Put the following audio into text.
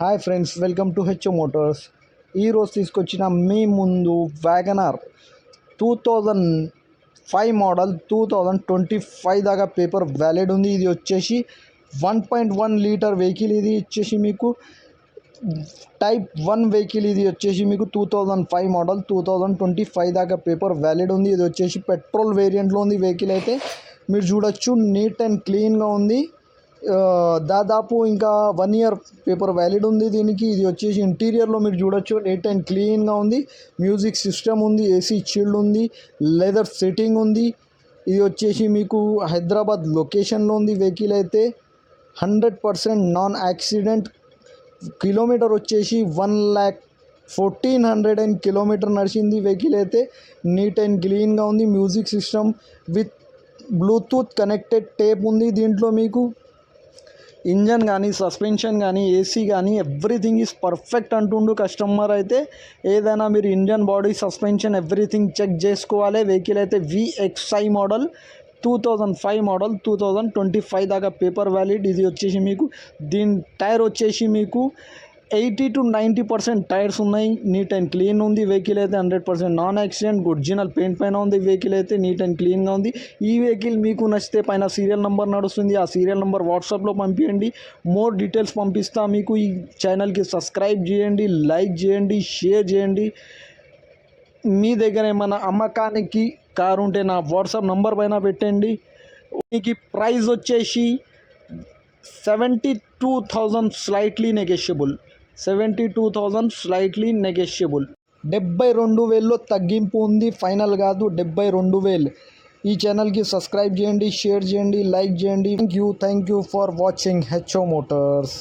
Hi friends, welcome to HO Motors. ఈరోజు తీసుకొచ్చిన మీ ముందు వ్యాగనార్ 2005 మోడల్ 2025 దాకా పేపర్ వ్యాలిడ్ ఉంది. ఇది వచ్చేసి 1.1 లీటర్ వెహికల్. ఇది వచ్చేసి మీకు టైప్ 1 వెహికల్. ఇది వచ్చేసి మీకు 2005 మోడల్ 2025 దాకా పేపర్ వ్యాలిడ్ ఉంది. ఇది వచ్చేసి పెట్రోల్ వేరియంట్లో ఉంది. వెహికల్ అయితే మీరు చూడొచ్చు, నీట్ అండ్ క్లీన్గా ఉంది. దాదాపు ఇంకా 1 ఇయర్ పేపర్ వ్యాలిడ్ ఉంది దీనికి. ఇది వచ్చేసి ఇంటీరియర్లో మీరు చూడొచ్చు, నీట్ అండ్ క్లీన్గా ఉంది. మ్యూజిక్ సిస్టమ్ ఉంది, ఏసీ చిల్డ్ ఉంది, లెదర్ సెట్టింగ్ ఉంది. ఇది వచ్చేసి మీకు హైదరాబాద్ లొకేషన్లో ఉంది. వెహికల్ అయితే 100% నాన్ యాక్సిడెంట్. కిలోమీటర్ వచ్చేసి 1,14,100 కిలోమీటర్ నడిచింది. వెహికల్ అయితే నీట్ అండ్ క్లీన్గా ఉంది. Music system with Bluetooth connected tape ఉంది. దీంట్లో మీకు ఇంజన్ కానీ, సస్పెన్షన్ కానీ, ఏసీ కానీ ఎవ్రీథింగ్ ఈజ్ పర్ఫెక్ట్ అంటుండు కస్టమర్ అయితే. ఏదైనా మీరు engine, body, suspension everything check చేసుకోవాలి. వెహికల్ అయితే VXi మోడల్ 2005 మోడల్ 2025 దాకా పేపర్ వ్యాలిడ్. ఇది వచ్చేసి మీకు దీని టైర్ వచ్చేసి మీకు 80 to 90% టైర్స్ ఉన్నాయి. నీట్ అండ్ క్లీన్ ఉంది. వెహికల్ అయితే 100% నాన్ యాక్సిడెంట్. ఒరిజినల్ పెయింట్ పైన ఉంది. వెహికల్ అయితే నీట్ అండ్ క్లీన్గా ఉంది. ఈ వెహికల్ మీకు నచ్చితే పైన సీరియల్ నెంబర్ నడుస్తుంది, ఆ సీరియల్ నెంబర్ వాట్సాప్లో పంపించండి. మోర్ డీటెయిల్స్ పంపిస్తా మీకు. ఈ ఛానల్కి సబ్స్క్రైబ్ చేయండి, లైక్ చేయండి, షేర్ చేయండి. మీ దగ్గర ఏమైనా అమ్మకానికి కారు ఉంటే నా వాట్సాప్ నంబర్ పైన పెట్టండి. మీకు ప్రైస్ వచ్చేసి 72,000 స్లైట్లీ నెగోషియబుల్. 72,000 slightly negotiable. 72,000లో తగ్గింపు ఉంది, ఫైనల్ కాదు. 72,000. ఈ ఛానల్కి సబ్స్క్రైబ్ చేయండి, షేర్ చేయండి, లైక్ చేయండి. Thank you for watching HO Motors.